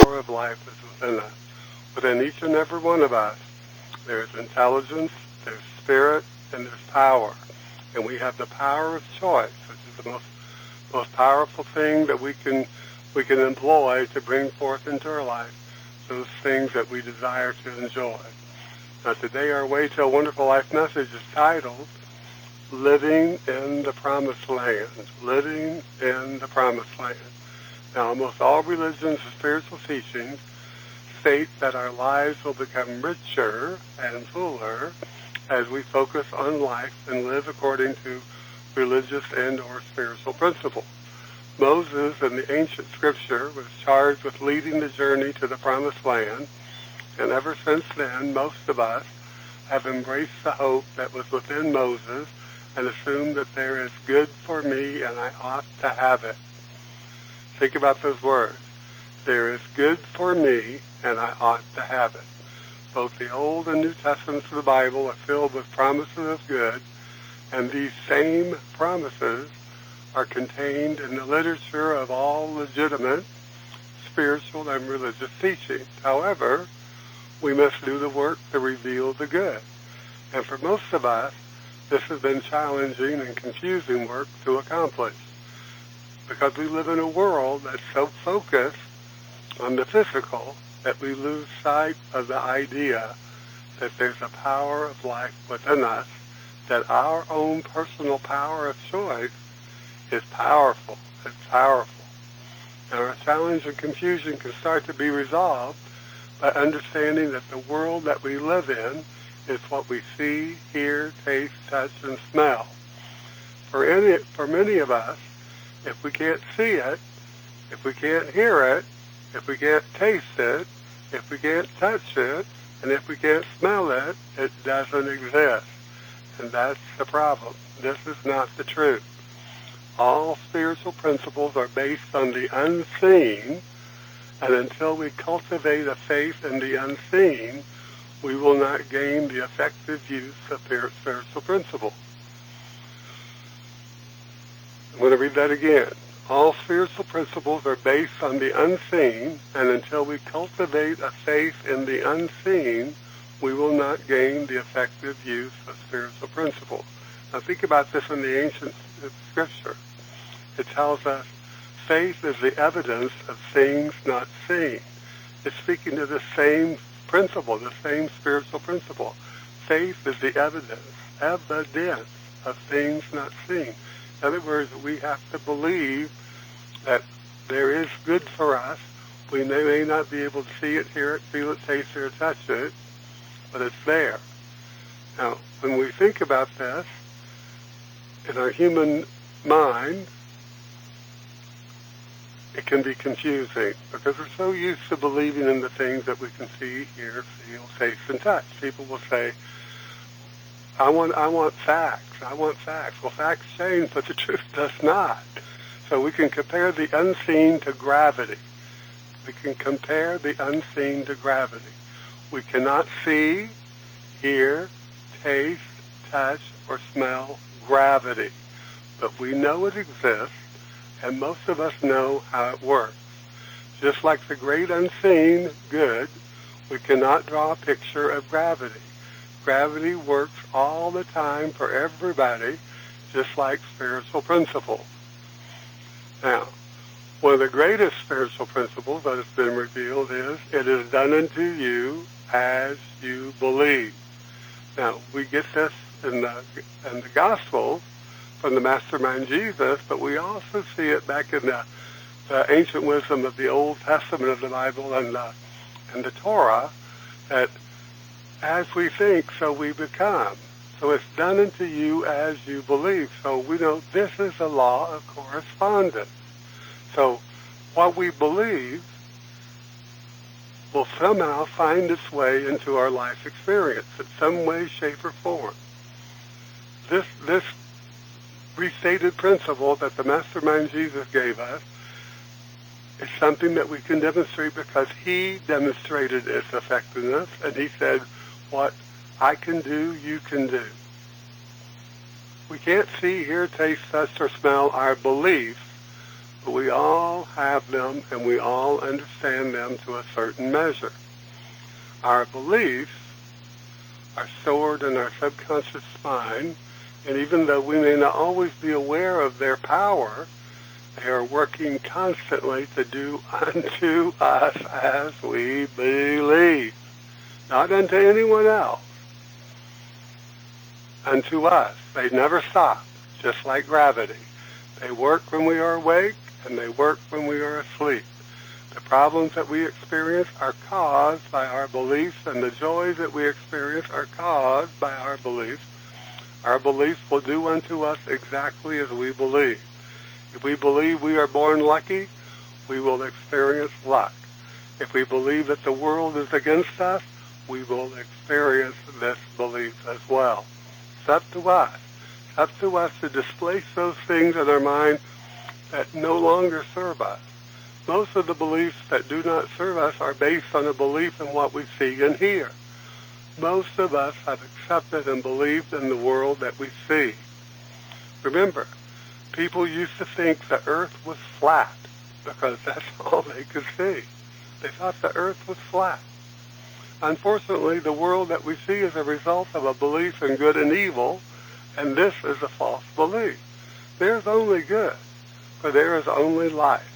power of life is within us. Within each and every one of us, there's intelligence, there's spirit, and there's power. And we have the power of choice, which is the most powerful thing that we can employ to bring forth into our life those things that we desire to enjoy. Now today our Way to a Wonderful Life message is titled, Living in the Promised Land. Living in the Promised Land. Now almost all religions and spiritual teachings state that our lives will become richer and fuller as we focus on life and live according to religious and or spiritual principles. Moses in the ancient scripture was charged with leading the journey to the promised land, and ever since then most of us have embraced the hope that was within Moses and assumed that there is good for me and I ought to have it. Think about those words. There is good for me and I ought to have it. Both the Old and New Testaments of the Bible are filled with promises of good, and these same promises are contained in the literature of all legitimate spiritual and religious teachings. However, we must do the work to reveal the good. And for most of us, this has been challenging and confusing work to accomplish, because we live in a world that's so focused on the physical that we lose sight of the idea that there's a power of life within us, that our own personal power of choice is powerful. It's powerful. And our challenge and confusion can start to be resolved by understanding that the world that we live in is what we see, hear, taste, touch, and smell. For many of us, if we can't see it, if we can't hear it, if we can't taste it, if we can't touch it, and if we can't smell it, it doesn't exist. And that's the problem. This is not the truth. All spiritual principles are based on the unseen, and until we cultivate a faith in the unseen, we will not gain the effective use of spiritual principles. I'm going to read that again. All spiritual principles are based on the unseen, and until we cultivate a faith in the unseen, we will not gain the effective use of spiritual principles. Now think about this in the ancient scripture. It tells us faith is the evidence of things not seen. It's speaking to the same principle, the same spiritual principle. Faith is the evidence of things not seen. In other words, we have to believe that there is good for us. We may not be able to see it, hear it, feel it, taste it, or touch it, but it's there. Now, when we think about this, in our human mind, it can be confusing because we're so used to believing in the things that we can see, hear, feel, taste, and touch. People will say, I want facts. I want facts. Well, facts change, but the truth does not. So we can compare the unseen to gravity. We can compare the unseen to gravity. We cannot see, hear, taste, touch, or smell gravity. But we know it exists, and most of us know how it works. Just like the great unseen good, we cannot draw a picture of gravity. Gravity works all the time for everybody, just like spiritual principles. Now, one of the greatest spiritual principles that has been revealed is, it is done unto you as you believe. Now, we get this in the Gospels from the Mastermind Jesus, but we also see it back in the ancient wisdom of the Old Testament of the Bible and the Torah, that as we think, so we become. So it's done unto you as you believe. So we know this is a law of correspondence. So what we believe will somehow find its way into our life experience in some way, shape, or form. This restated principle that the Mastermind Jesus gave us is something that we can demonstrate because he demonstrated its effectiveness, and he said, what I can do, you can do. We can't see, hear, taste, touch, or smell our beliefs, but we all have them and we all understand them to a certain measure. Our beliefs are stored in our subconscious mind, and even though we may not always be aware of their power, they are working constantly to do unto us as we believe. Not unto anyone else. Unto us. They never stop, just like gravity. They work when we are awake, and they work when we are asleep. The problems that we experience are caused by our beliefs, and the joys that we experience are caused by our beliefs. Our beliefs will do unto us exactly as we believe. If we believe we are born lucky, we will experience luck. If we believe that the world is against us, we will experience this belief as well. It's up to us. It's up to us to displace those things in our mind that no longer serve us. Most of the beliefs that do not serve us are based on a belief in what we see and hear. Most of us have accepted and believed in the world that we see. Remember, people used to think the earth was flat because that's all they could see. They thought the earth was flat. Unfortunately, the world that we see is a result of a belief in good and evil, and this is a false belief. There's only good, for there is only life.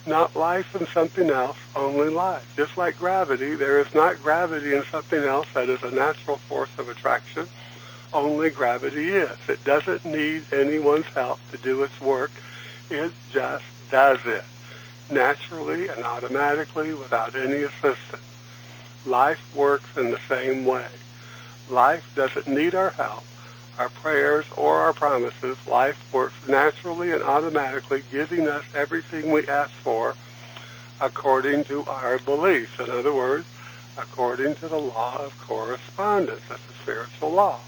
Not life in something else, only life. Just like gravity, there is not gravity in something else that is a natural force of attraction. Only gravity is. It doesn't need anyone's help to do its work. It just does it, naturally and automatically without any assistance. Life works in the same way. Life doesn't need our help, our prayers, or our promises. Life works naturally and automatically, giving us everything we ask for according to our beliefs. In other words, according to the law of correspondence. That's a spiritual law.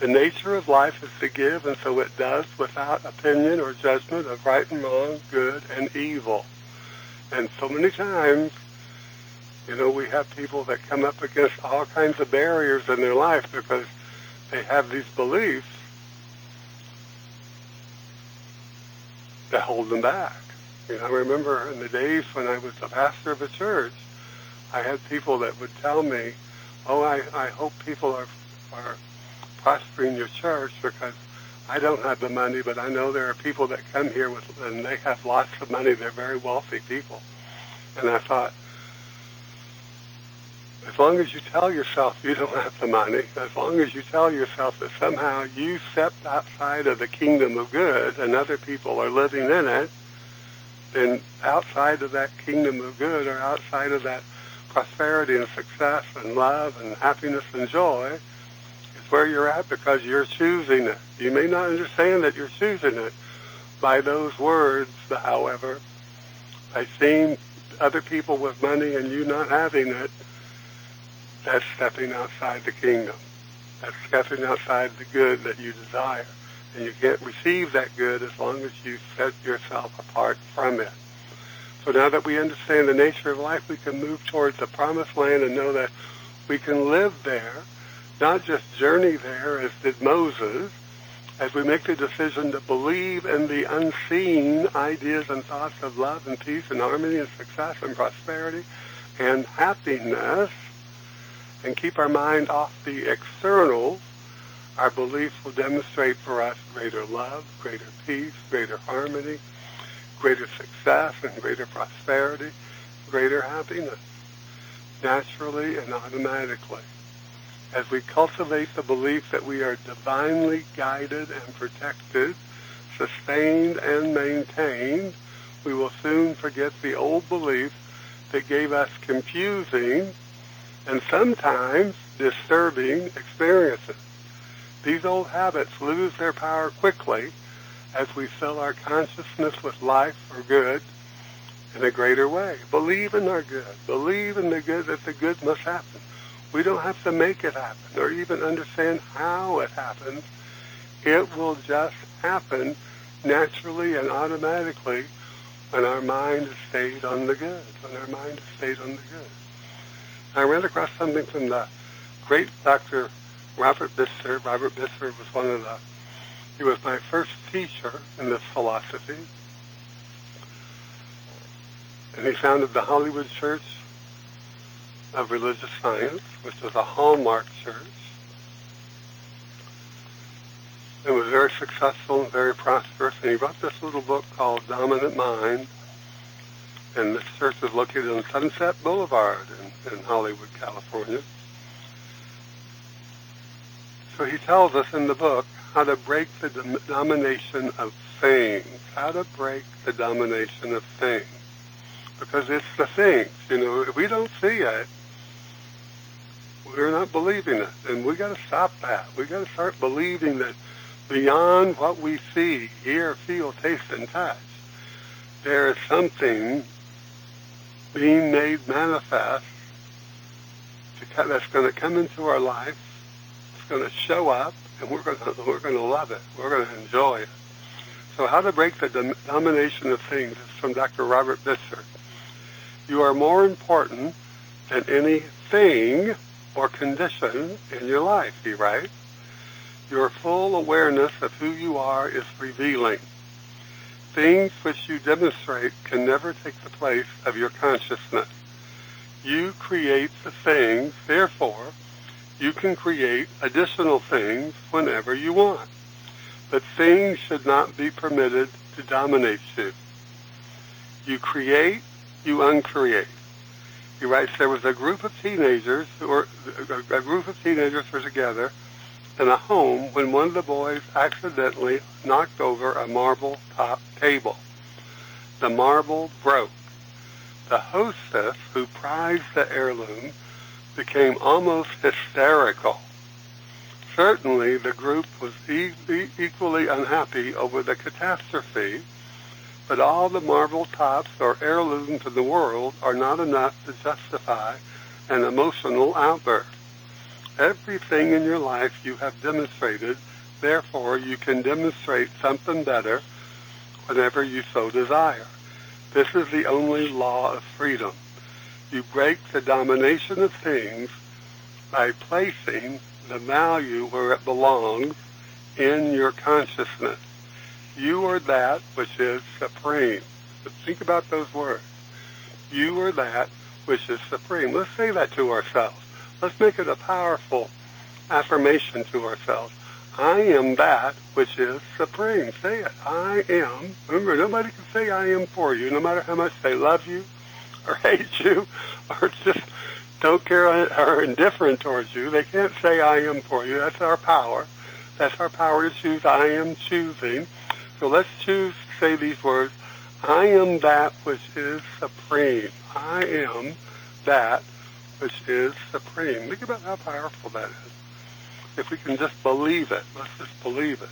The nature of life is to give, and so it does without opinion or judgment of right and wrong, good and evil. And so many times, we have people that come up against all kinds of barriers in their life because they have these beliefs that hold them back. I remember in the days when I was the pastor of a church, I had people that would tell me, I hope people are prospering your church because I don't have the money, but I know there are people that come here and they have lots of money. They're very wealthy people. And I thought, as long as you tell yourself you don't have the money, as long as you tell yourself that somehow you stepped outside of the kingdom of good and other people are living in it, then outside of that kingdom of good or outside of that prosperity and success and love and happiness and joy is where you're at because you're choosing it. You may not understand that you're choosing it by those words, however, by seeing other people with money and you not having it. That's stepping outside the kingdom. That's stepping outside the good that you desire. And you can't receive that good as long as you set yourself apart from it. So now that we understand the nature of life, we can move towards the promised land and know that we can live there, not just journey there as did Moses, as we make the decision to believe in the unseen ideas and thoughts of love and peace and harmony and success and prosperity and happiness, and keep our mind off the external, our beliefs will demonstrate for us greater love, greater peace, greater harmony, greater success, and greater prosperity, greater happiness, naturally and automatically. As we cultivate the belief that we are divinely guided and protected, sustained and maintained, we will soon forget the old beliefs that gave us confusing and sometimes disturbing experiences. These old habits lose their power quickly as we fill our consciousness with life or good in a greater way. Believe in our good. Believe in the good, that the good must happen. We don't have to make it happen or even understand how it happens. It will just happen naturally and automatically when our mind is stayed on the good, when our mind is stayed on the good. I ran across something from the great Dr. Robert Bisser. Robert Bisser was he was my first teacher in this philosophy. And he founded the Hollywood Church of Religious Science, which was a hallmark church. It was very successful and very prosperous, and he wrote this little book called Dominant Mind, and this church is located on Sunset Boulevard in Hollywood, California. So he tells us in the book how to break the domination of things, how to break the domination of things, because it's the things, if we don't see it, we're not believing it, and we got to stop that. We got to start believing that beyond what we see, hear, feel, taste, and touch, there is something being made manifest that's going to come into our life. It's going to show up, and we're going to love it. We're going to enjoy it. So, how to break the domination of things is from Dr. Robert Bitzer. You are more important than any thing or condition in your life, he writes. Your full awareness of who you are is revealing. Things which you demonstrate can never take the place of your consciousness. You create the things, therefore, you can create additional things whenever you want. But things should not be permitted to dominate you. You create, you uncreate. He writes, there was a group of teenagers were together in a home when one of the boys accidentally knocked over a marble-top table. The marble broke. The hostess, who prized the heirloom, became almost hysterical. Certainly, the group was equally unhappy over the catastrophe, but all the marble tops or heirlooms in the world are not enough to justify an emotional outburst. Everything in your life you have demonstrated, therefore you can demonstrate something better whenever you so desire. This is the only law of freedom. You break the domination of things by placing the value where it belongs in your consciousness. You are that which is supreme. But think about those words. You are that which is supreme. Let's say that to ourselves. Let's make it a powerful affirmation to ourselves. I am that which is supreme. Say it. I am. Remember, nobody can say I am for you, no matter how much they love you or hate you or just don't care or are indifferent towards you. They can't say I am for you. That's our power. That's our power to choose. I am choosing. So let's choose to say these words. I am that which is supreme. I am that which is supreme. Think about how powerful that is. If we can just believe it, let's just believe it.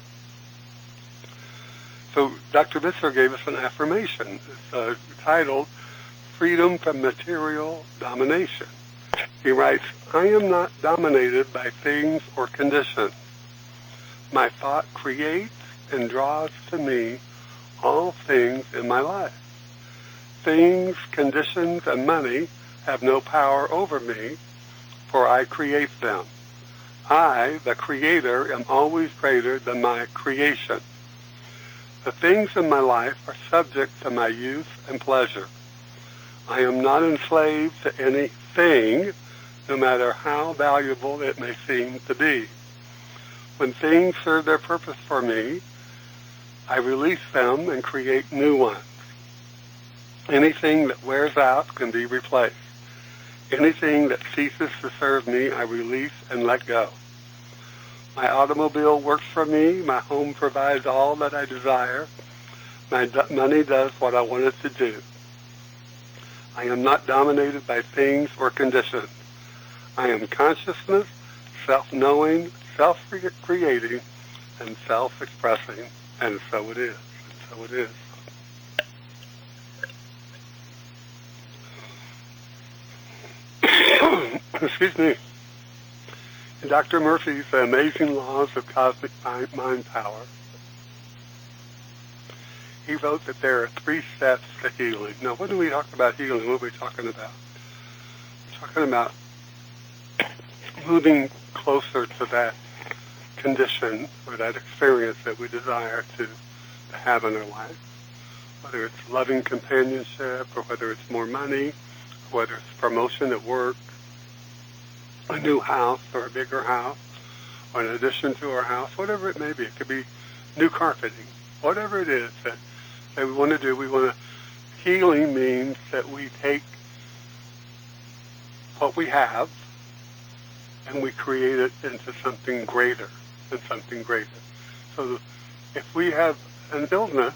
So Dr. Bitzer gave us an affirmation. It's titled Freedom from Material Domination. He writes, I am not dominated by things or conditions. My thought creates and draws to me all things in my life. Things, conditions, and money have no power over me, for I create them. I, the Creator, am always greater than my creation. The things in my life are subject to my use and pleasure. I am not enslaved to anything, no matter how valuable it may seem to be. When things serve their purpose for me, I release them and create new ones. Anything that wears out can be replaced. Anything that ceases to serve me, I release and let go. My automobile works for me. My home provides all that I desire. My money does what I want it to do. I am not dominated by things or conditions. I am consciousness, self-knowing, self-creating, and self-expressing. And so it is. And so it is. Excuse me. In Dr. Murphy's Amazing Laws of Cosmic Mind Power, he wrote that there are 3 steps to healing. Now, when we talk about healing, what are we talking about? We're talking about moving closer to that condition or that experience that we desire to have in our life. whether it's loving companionship, or whether it's more money, or whether it's promotion at work, a new house or a bigger house, or an addition to our house, whatever it may be. It could be new carpeting, whatever it is that we want to do. Healing means that we take what we have and we create it into something greater and something greater. So if we have an illness,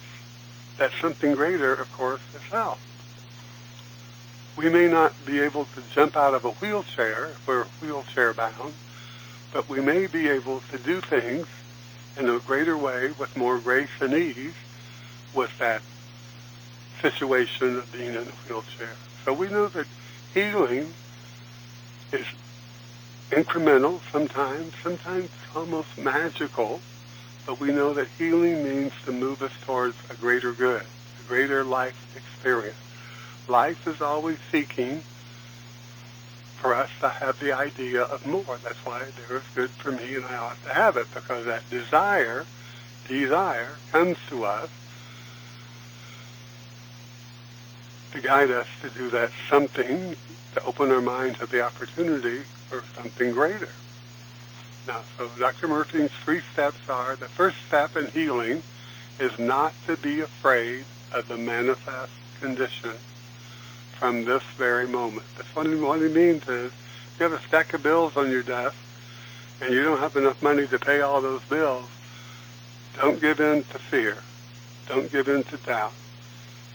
that something greater, of course, is health. We may not be able to jump out of a wheelchair if we're wheelchair bound, but we may be able to do things in a greater way with more grace and ease with that situation of being in a wheelchair. So we know that healing is incremental sometimes almost magical, but we know that healing means to move us towards a greater good, a greater life experience. Life is always seeking for us to have the idea of more. That's why there is good for me and I ought to have it, because that desire comes to us to guide us to do that something, to open our mind to the opportunity for something greater. Now, so Dr. Murphy's 3 steps are, the first step in healing is not to be afraid of the manifest condition from this very moment. That's what he means is, if you have a stack of bills on your desk and you don't have enough money to pay all those bills, don't give in to fear. Don't give in to doubt.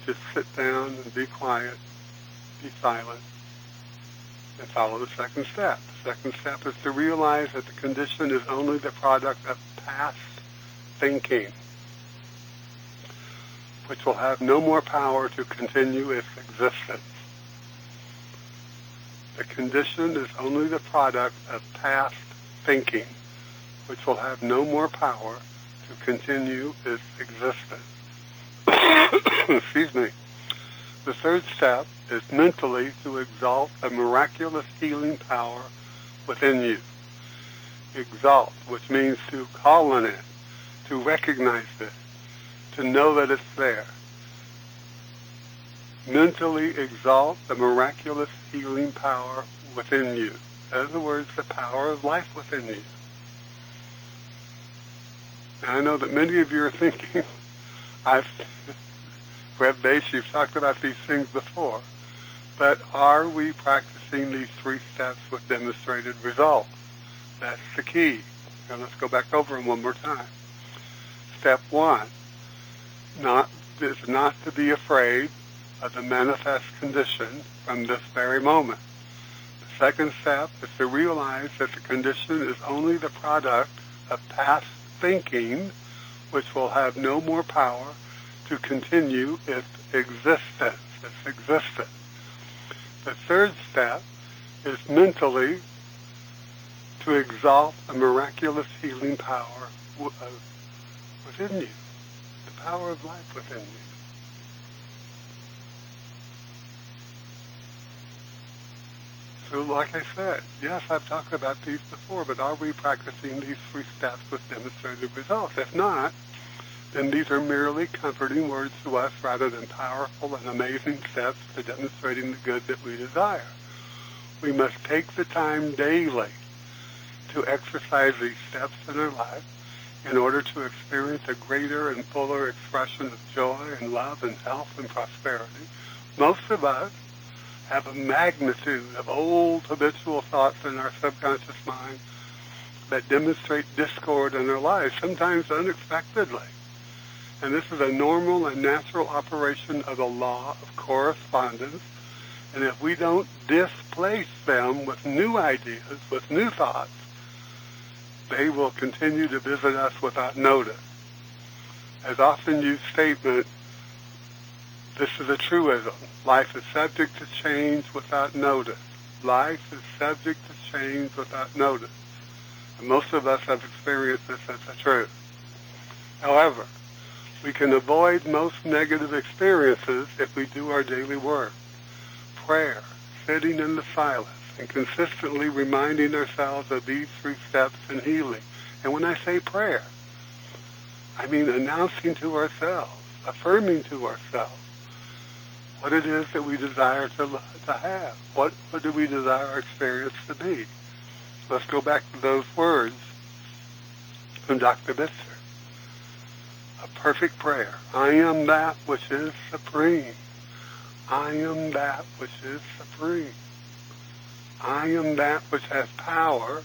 Just sit down and be quiet, be silent, and follow the second step. The second step is to realize that the condition is only the product of past thinking, which will have no more power to continue its existence. The condition is only the product of past thinking, which will have no more power to continue its existence. Excuse me. The third step is mentally to exalt a miraculous healing power within you. Exalt, which means to call on it, to recognize it, to know that it's there. Mentally exalt the miraculous healing power within you. In other words, the power of life within you. Now, I know that many of you are thinking, Brett Bass, you've talked about these things before, but are we practicing these 3 steps with demonstrated results? That's the key. Now let's go back over them one more time. Step 1, is not to be afraid of the manifest condition from this very moment. The second step is to realize that the condition is only the product of past thinking, which will have no more power to continue its existence. The third step is mentally to exalt a miraculous healing power within you, the power of life within you. So like I said, yes, I've talked about these before, but are we practicing these 3 steps with demonstrated results? If not, then these are merely comforting words to us rather than powerful and amazing steps to demonstrating the good that we desire. We must take the time daily to exercise these steps in our life in order to experience a greater and fuller expression of joy and love and health and prosperity. Most of us have a magnitude of old habitual thoughts in our subconscious mind that demonstrate discord in our lives, sometimes unexpectedly. And this is a normal and natural operation of the law of correspondence. And if we don't displace them with new ideas, with new thoughts, they will continue to visit us without notice. As often used statement, this is a truism. Life is subject to change without notice. Life is subject to change without notice. And most of us have experienced this as the truth. However, we can avoid most negative experiences if we do our daily work. Prayer, sitting in the silence, and consistently reminding ourselves of these 3 steps in healing. And when I say prayer, I mean announcing to ourselves affirming to ourselves what it is that we desire to have. What do we desire our experience to be? Let's go back to those words from Dr. Bitzer. A perfect prayer. I am that which is supreme. I am that which is supreme. I am that which has power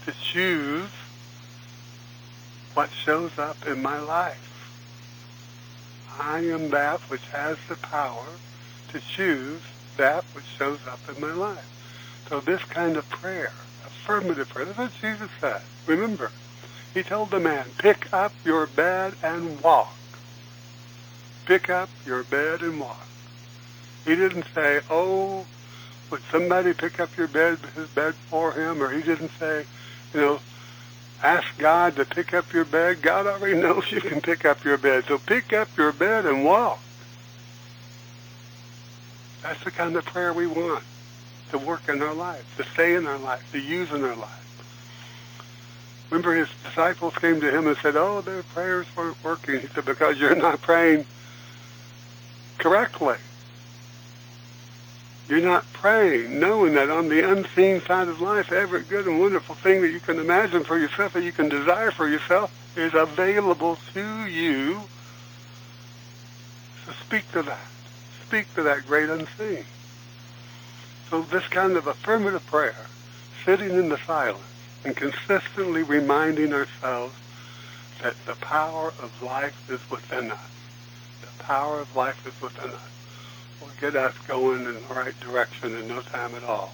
to choose what shows up in my life. I am that which has the power to choose that which shows up in my life. So this kind of prayer, affirmative prayer, that's what Jesus said. Remember, he told the man, pick up your bed and walk. Pick up your bed and walk. He didn't say, oh, would somebody pick up his bed for him? Or he didn't say, ask God to pick up your bed. God already knows you can pick up your bed. So pick up your bed and walk. That's the kind of prayer we want to work in our life, to stay in our life, to use in our life. Remember, his disciples came to him and said, oh, their prayers weren't working. He said, because you're not praying correctly. You're not praying, knowing that on the unseen side of life, every good and wonderful thing that you can imagine for yourself, that you can desire for yourself, is available to you. So speak to that. Speak to that great unseen. So this kind of affirmative prayer, sitting in the silence and consistently reminding ourselves that the power of life is within us. The power of life is within us. Will get us going in the right direction in no time at all.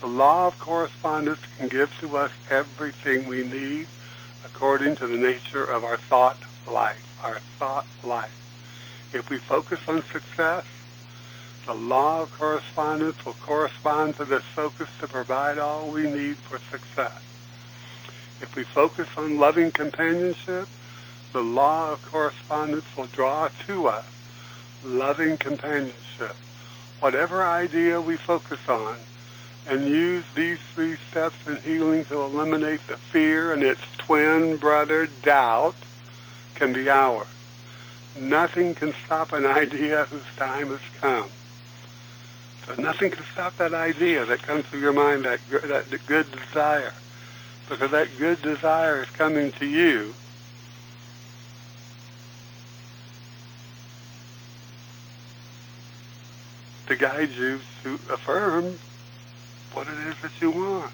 The law of correspondence can give to us everything we need according to the nature of our thought life. Our thought life. If we focus on success, the law of correspondence will correspond to this focus to provide all we need for success. If we focus on loving companionship, the law of correspondence will draw to us loving companionship. Whatever idea we focus on, and use these 3 steps in healing to eliminate the fear and its twin brother, doubt, can be ours. Nothing can stop an idea whose time has come. So nothing can stop that idea that comes to your mind, that good desire. Because that good desire is coming to you to guide you to affirm what it is that you want.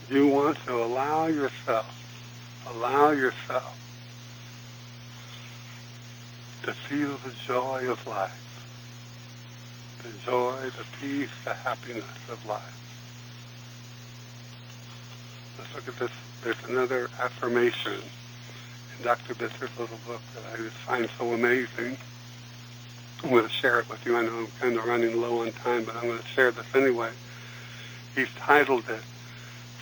You want to allow yourself to feel the joy of life, the joy, the peace, the happiness of life. Let's look at this. There's another affirmation in Dr. Bitzer's little book that I just find so amazing. I'm going to share it with you. I know I'm kind of running low on time, but I'm going to share this anyway. He's titled it,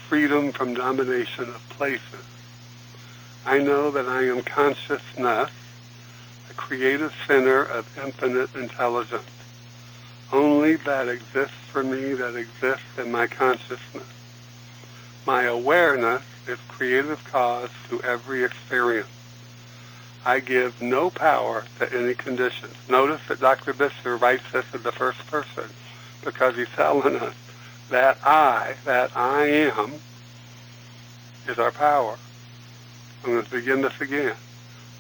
Freedom from Domination of Places. I know that I am consciousness, a creative center of infinite intelligence. Only that exists for me, that exists in my consciousness. My awareness is creative cause to every experience. I give no power to any conditions. Notice that Dr. Bitzer writes this in the first person because he's telling us that I am, is our power. I'm going to begin this again.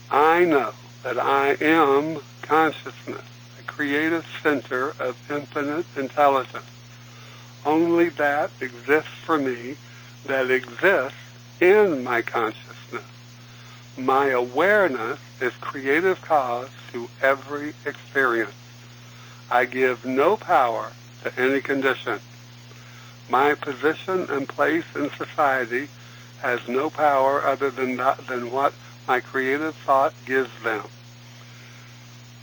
I know that I am consciousness, a creative center of infinite intelligence. Only that exists for me, that exists in my consciousness. My awareness is creative cause to every experience. I give no power to any condition. My position and place in society has no power other than what my creative thought gives them.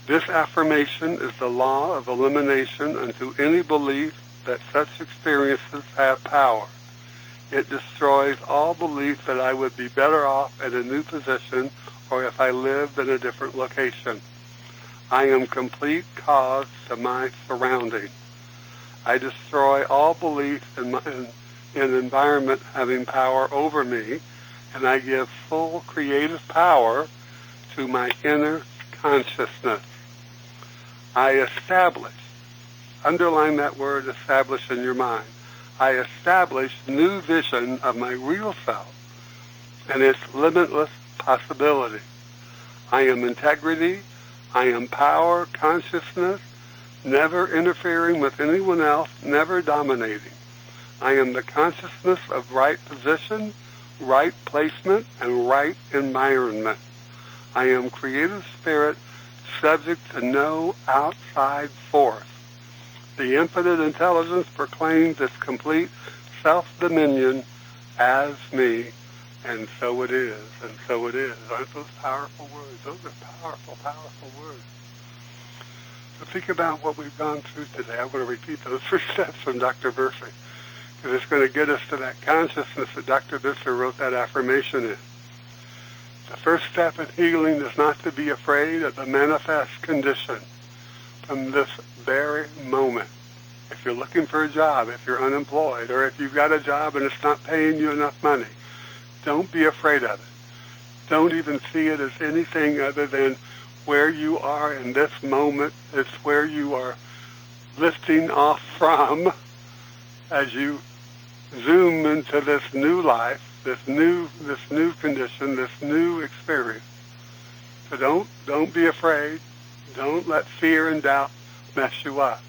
This affirmation is the law of elimination unto any belief that such experiences have power. It destroys all belief that I would be better off in a new position or if I lived in a different location. I am complete cause to my surroundings. I destroy all belief in environment having power over me and I give full creative power to my inner consciousness. I establish, underline that word establish in your mind, I establish new vision of my real self and its limitless possibility. I am integrity, I am power, consciousness, never interfering with anyone else, never dominating. I am the consciousness of right position, right placement, and right environment. I am creative spirit, subject to no outside force. The infinite intelligence proclaims its complete self-dominion as me, and so it is, and so it is. Aren't those powerful words? Those are powerful, powerful words. So think about what we've gone through today. I'm going to repeat those 3 steps from Dr. Murphy, because it's going to get us to that consciousness that Dr. Visser wrote that affirmation in. The first step in healing is not to be afraid of the manifest condition from this very moment. If you're looking for a job, if you're unemployed, or if you've got a job and it's not paying you enough money, don't be afraid of it. Don't even see it as anything other than where you are in this moment. It's where you are lifting off from as you zoom into this new life, this new condition, this new experience. So don't be afraid. Don't let fear and doubt mess you up.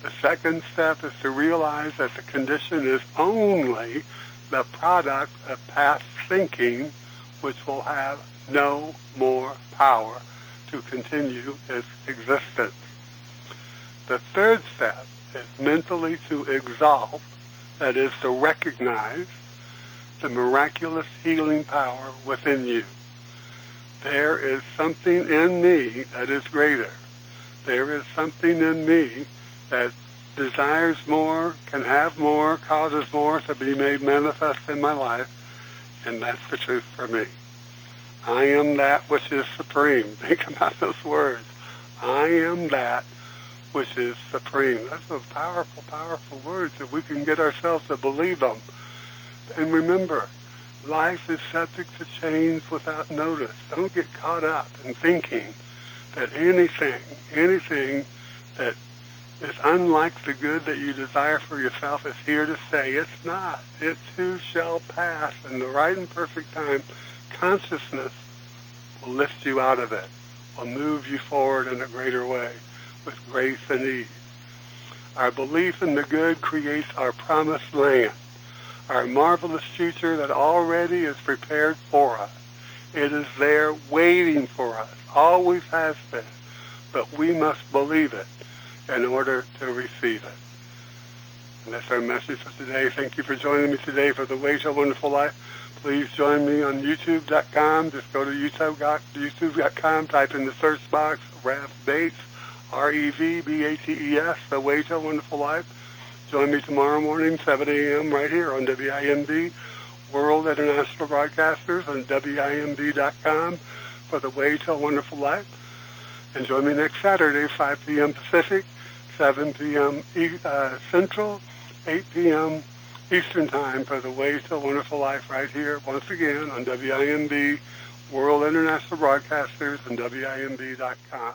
The second step is to realize that the condition is only the product of past thinking, which will have no more power to continue its existence. The third step is mentally to exalt, that is to recognize the miraculous healing power within you. There is something in me that is greater. There is something in me that desires more, can have more, causes more to be made manifest in my life, and that's the truth for me. I am that which is supreme. Think about those words. I am that which is supreme. That's those powerful, powerful words if we can get ourselves to believe them. And remember, life is subject to change without notice. Don't get caught up in thinking that anything that is unlike the good that you desire for yourself is here to stay. It's not. It too shall pass. In the right and perfect time, consciousness will lift you out of it, will move you forward in a greater way with grace and ease. Our belief in the good creates our promised land, our marvelous future that already is prepared for us. It is there waiting for us, always has been, but we must believe it in order to receive it. And that's our message for today. Thank you for joining me today for The Way to a Wonderful Life. Please join me on YouTube.com. Just go to YouTube.com, type in the search box, Rev Bates, REVBATES, The Way to a Wonderful Life. Join me tomorrow morning, 7 a.m. right here on WIMB, World International Broadcasters, on WIMB.com for The Way to a Wonderful Life. And join me next Saturday, 5 p.m. Pacific, 7 p.m. Central, 8 p.m. Eastern Time for The Way to a Wonderful Life right here, once again, on WIMB, World International Broadcasters, and WIMB.com.